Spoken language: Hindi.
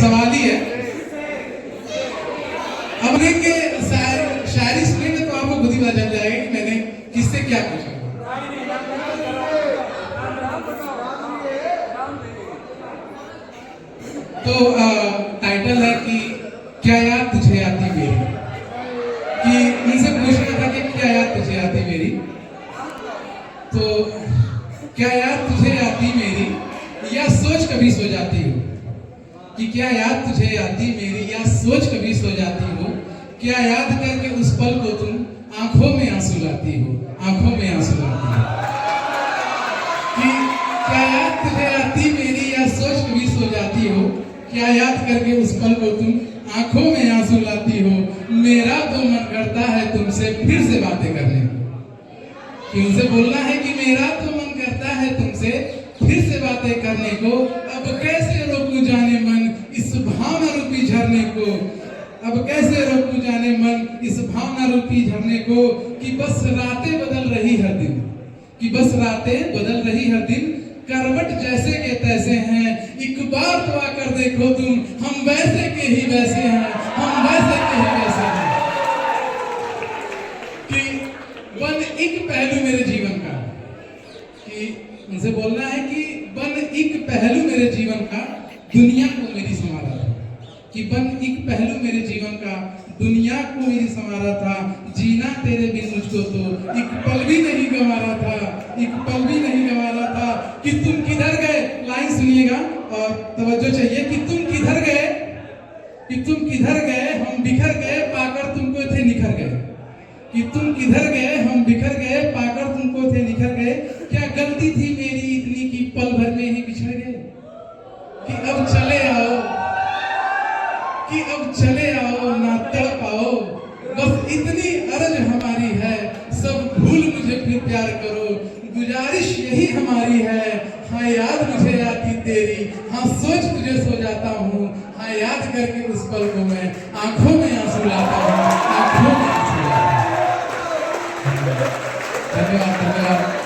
सवाल ही है। अब के शायरी सुनेंगे तो आपको खुद ही पता चल जाएगा कि मैंने किससे क्या पूछा। तो टाइटल है कि क्या याद तुझे आती मेरी, कि उनसे पूछना था कि क्या याद तुझे आती मेरी। तो क्या याद तुझे आती मेरी या सोच कभी सो जाती हो, कि क्या याद तुझे आती मेरी या सोच कभी सो जाती हो, क्या याद करके उस पल को तुम आंखों में आंसू लाती हो, आंखों में आंसू लाती हो। कि क्या याद तुझे आती मेरी या सोच कभी सो जाती हो, क्या याद करके उस पल को तुम आंखों में आंसू लाती हो। मेरा तो मन करता है तुमसे फिर से बातें करने को, कि उनसे बोलना है कि मेरा तो मन करता है तुमसे फिर से बातें करने को। अब कैसे रोकूं जाने मन इस भावना रूपी झरने को, अब कैसे रोकूं जाने मन इस भावना रूपी झरने को। कि बस रातें बदल रही हर दिन, कि बस रातें बदल रही हर दिन, करवट जैसे के तैसे हैं। एक बार तो आकर देखो तुम, हम वैसे के ही वैसे हैं, हम वैसे के ही वैसे हैं। कि बन एक पहलू मेरे जीवन का, कि उनसे बोलना है कि बन एक पहलू मेरे जीवन का दुनिया को मेरी संवारा था, कि बन एक पहलू मेरे जीवन का दुनिया को मेरी संवारा था। जीना तेरे बिन मुझको तो एक पल भी नहीं गंवारा था, एक पल भी नहीं गंवारा था। कि तुम किधर गए, लाइन सुनिएगा और तवज्जो चाहिए। कि तुम किधर गए, कि तुम किधर गए, हम बिखर गए पाकर तुमको थे निखर गए। कि तुम किधर गए, हम बिखर गए पाकर तुमको थे निखर गए। क्या गलती थी मेरी इतनी कि पल भर में ही बिछड़ गए। कि अब चले आओ, कि अब चले आओ ना तड़पाओ, बस इतनी अर्ज हमारी है, सब भूल मुझे फिर प्यार करो। गुजारिश यही हमारी है, हाँ याद मुझे आती तेरी, हाँ सोच तुझे सो जाता हूँ, हाँ याद करके उस पल को मैं आंखों में आंसू लाता हूँ, आंखों में आंसू लाता हूँ। धन्यवाद, धन्यवाद।